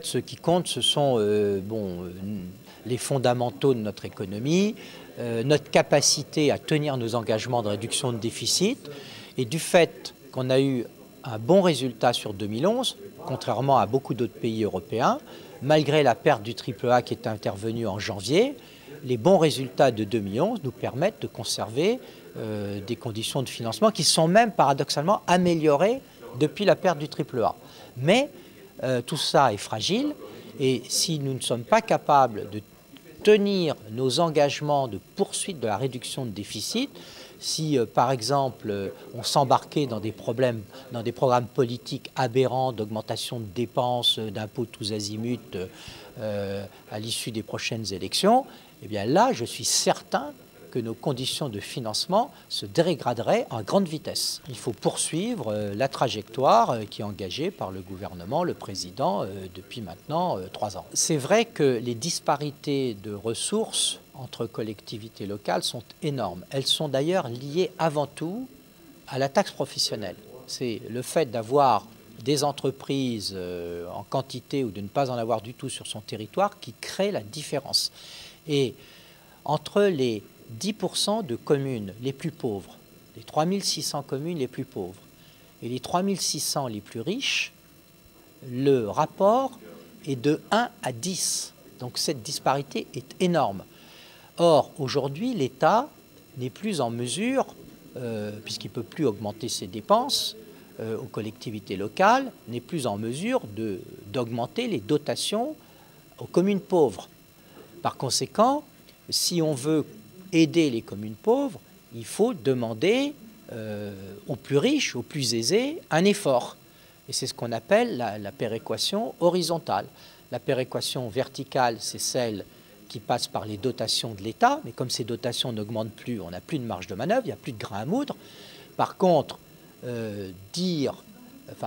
Ce qui compte, ce sont les fondamentaux de notre économie, notre capacité à tenir nos engagements de réduction de déficit. Et du fait qu'on a eu un bon résultat sur 2011, contrairement à beaucoup d'autres pays européens, malgré la perte du AAA qui est intervenue en janvier, les bons résultats de 2011 nous permettent de conserver des conditions de financement qui sont même paradoxalement améliorées depuis la perte du AAA. Mais tout ça est fragile et si nous ne sommes pas capables de tenir nos engagements de poursuite de la réduction de déficit, si par exemple on s'embarquait dans des programmes politiques aberrants d'augmentation de dépenses, d'impôts tous azimuts à l'issue des prochaines élections, eh bien là je suis certain que nos conditions de financement se dégraderaient à grande vitesse. Il faut poursuivre la trajectoire qui est engagée par le gouvernement, le président, depuis maintenant 3 ans. C'est vrai que les disparités de ressources entre collectivités locales sont énormes. Elles sont d'ailleurs liées avant tout à la taxe professionnelle. C'est le fait d'avoir des entreprises en quantité ou de ne pas en avoir du tout sur son territoire qui crée la différence. Et entre les 10% de communes les plus pauvres, les 3600 communes les plus pauvres et les 3600 les plus riches, le rapport est de 1 à 10. Donc cette disparité est énorme. Or, aujourd'hui, l'État n'est plus en mesure, puisqu'il ne peut plus augmenter ses dépenses aux collectivités locales, n'est plus en mesure d'augmenter les dotations aux communes pauvres. Par conséquent, si on veut aider les communes pauvres, il faut demander aux plus riches, aux plus aisés, un effort. Et c'est ce qu'on appelle la péréquation horizontale. La péréquation verticale, c'est celle qui passe par les dotations de l'État, mais comme ces dotations n'augmentent plus, on n'a plus de marge de manœuvre, il n'y a plus de grain à moudre. Par contre,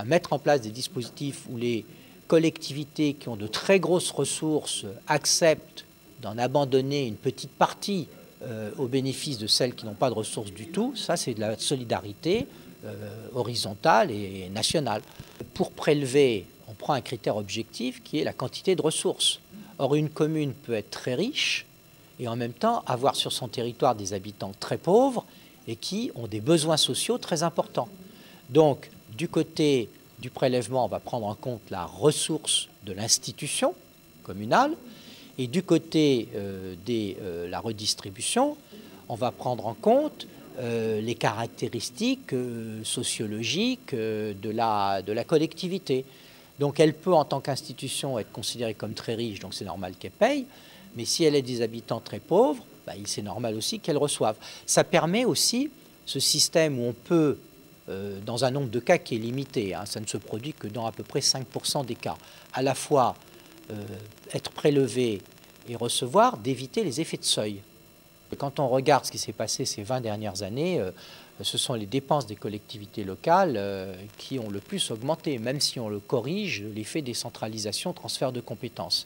mettre en place des dispositifs où les collectivités qui ont de très grosses ressources acceptent d'en abandonner une petite partie au bénéfice de celles qui n'ont pas de ressources du tout, ça c'est de la solidarité horizontale et nationale. Pour prélever, on prend un critère objectif qui est la quantité de ressources. Or, une commune peut être très riche et en même temps avoir sur son territoire des habitants très pauvres et qui ont des besoins sociaux très importants. Donc, du côté du prélèvement, on va prendre en compte la ressource de l'institution communale. Et du côté de la redistribution, on va prendre en compte les caractéristiques sociologiques de la collectivité. Donc elle peut, en tant qu'institution, être considérée comme très riche, donc c'est normal qu'elle paye, mais si elle a des habitants très pauvres, c'est normal aussi qu'elle reçoive. Ça permet aussi ce système où on peut, dans un nombre de cas qui est limité, ça ne se produit que dans à peu près 5% des cas, à la fois être prélevé et recevoir, d'éviter les effets de seuil. Et quand on regarde ce qui s'est passé ces 20 dernières années, ce sont les dépenses des collectivités locales qui ont le plus augmenté, même si on le corrige, l'effet décentralisation, transfert de compétences.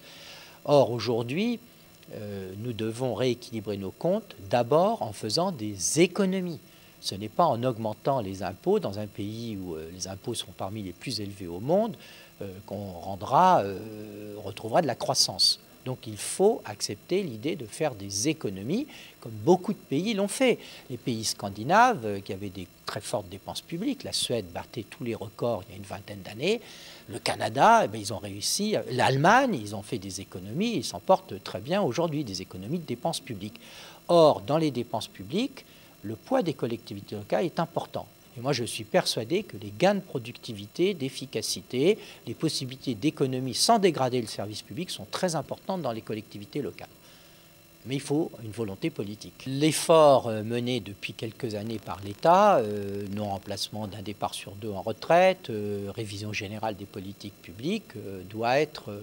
Or, aujourd'hui, nous devons rééquilibrer nos comptes d'abord en faisant des économies. Ce n'est pas en augmentant les impôts dans un pays où les impôts sont parmi les plus élevés au monde qu'on retrouvera de la croissance. Donc il faut accepter l'idée de faire des économies, comme beaucoup de pays l'ont fait. Les pays scandinaves, qui avaient des très fortes dépenses publiques, la Suède battait tous les records il y a une vingtaine d'années, le Canada, ils ont réussi, l'Allemagne, ils ont fait des économies, ils s'en portent très bien aujourd'hui, des économies de dépenses publiques. Or, dans les dépenses publiques, le poids des collectivités locales est important. Et moi, je suis persuadé que les gains de productivité, d'efficacité, les possibilités d'économie sans dégrader le service public sont très importantes dans les collectivités locales. Mais il faut une volonté politique. L'effort mené depuis quelques années par l'État, non-remplacement d'un départ sur 2 en retraite, révision générale des politiques publiques, doit être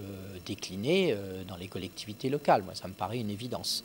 décliné dans les collectivités locales. Moi, ça me paraît une évidence.